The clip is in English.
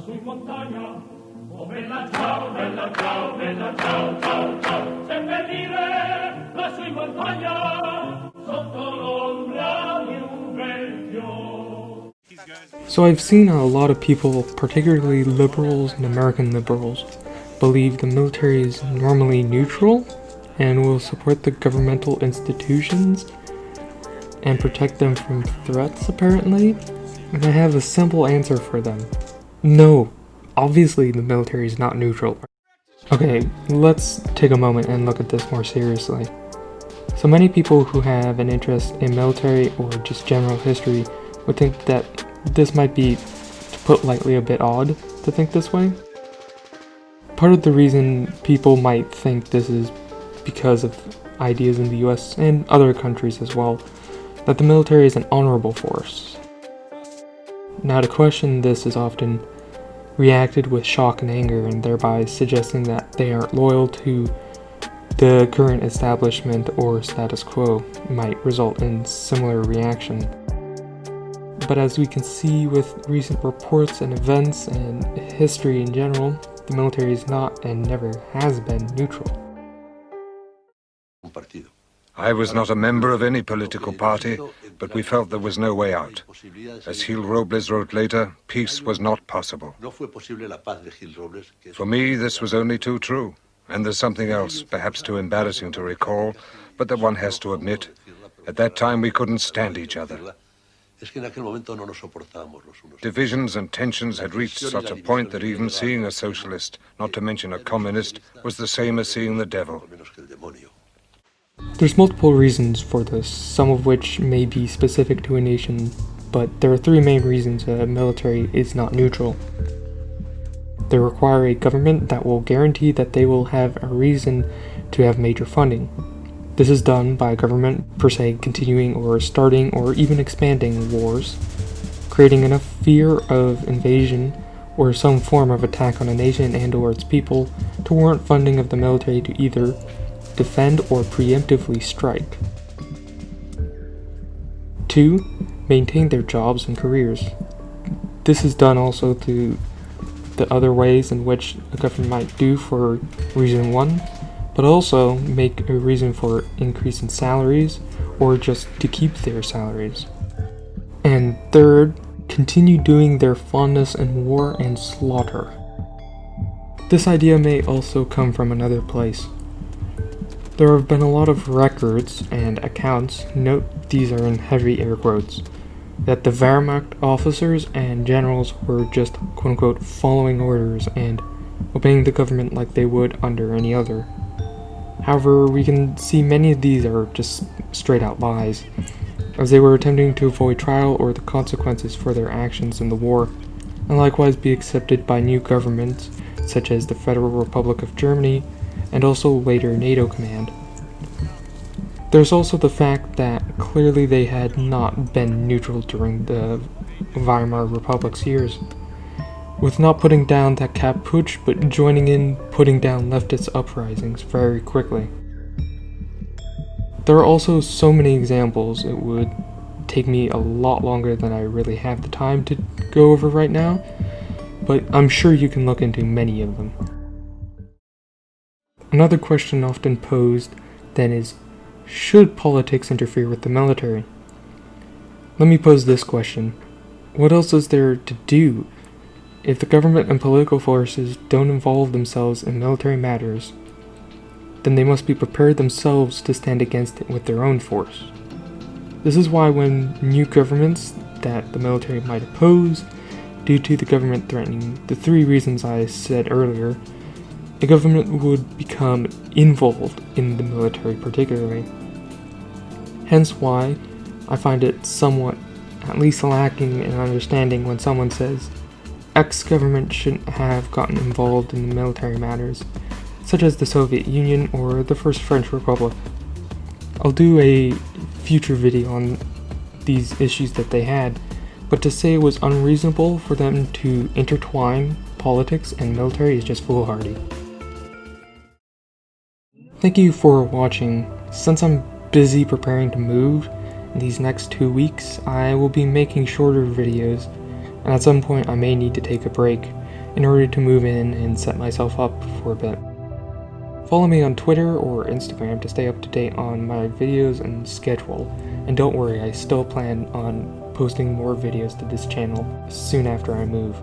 lassù in montagna. Oh bella ciao, bella ciao, bella ciao, ciao, ciao. C'è per dire lassù in montagna, sotto l'ombra di un bel fior. So I've seen a lot of people, particularly liberals and American liberals, believe the military is normally neutral and will support the governmental institutions and protect them from threats, apparently. And I have a simple answer for them. No, obviously the military is not neutral. Okay, let's take a moment and look at this more seriously. So many people who have an interest in military or just general history would think that this might be, to put lightly, a bit odd to think this way. Part of the reason people might think this is because of ideas in the US and other countries as well, that the military is an honorable force. Now, to question this is often reacted with shock and anger, and thereby suggesting that they aren't loyal to the current establishment or status quo might result in similar reaction. But as we can see with recent reports and events and history in general, the military is not and never has been neutral. I was not a member of any political party, but we felt there was no way out. As Gil Robles wrote later, peace was not possible. For me, this was only too true. And there's something else, perhaps too embarrassing to recall, but that one has to admit. At that time, we couldn't stand each other. Divisions and tensions had reached such a point that even seeing a socialist, not to mention a communist, was the same as seeing the devil. There's multiple reasons for this, some of which may be specific to a nation, but there are three main reasons a military is not neutral. They require a government that will guarantee that they will have a reason to have major funding. This is done by a government per se continuing or starting or even expanding wars, creating enough fear of invasion or some form of attack on a nation and or its people to warrant funding of the military to either defend or preemptively strike. 2. Maintain their jobs and careers. This is done also through the other ways in which a government might do for reason 1, but also make a reason for increase in salaries or just to keep their salaries. And 3rd, continue doing their fondness in war and slaughter. This idea may also come from another place. There have been a lot of records and accounts, note these are in heavy air quotes, that the Wehrmacht officers and generals were just quote-unquote following orders and obeying the government like they would under any other. However, we can see many of these are just straight out lies, as they were attempting to avoid trial or the consequences for their actions in the war, and likewise be accepted by new governments such as the Federal Republic of Germany and also later NATO command. There's also the fact that clearly they had not been neutral during the Weimar Republic's years, with not putting down that Kapp putsch but joining in putting down leftist uprisings very quickly. There are also so many examples it would take me a lot longer than I really have the time to go over right now, but I'm sure you can look into many of them. Another question often posed then is, should politics interfere with the military? Let me pose this question. What else is there to do? If the government and political forces don't involve themselves in military matters, then they must be prepared themselves to stand against it with their own force. This is why when new governments that the military might oppose, due to the government threatening the three reasons I said earlier, the government would become involved in the military particularly. Hence why I find it somewhat, at least lacking in understanding when someone says, X government shouldn't have gotten involved in the military matters, such as the Soviet Union or the First French Republic. I'll do a future video on these issues that they had, but to say it was unreasonable for them to intertwine politics and military is just foolhardy. Thank you for watching. Since I'm busy preparing to move in these next 2 weeks, I will be making shorter videos, and at some point I may need to take a break. in order to move in and set myself up for a bit. Follow me on Twitter or Instagram to stay up to date on my videos and schedule, and don't worry, I still plan on posting more videos to this channel soon after I move.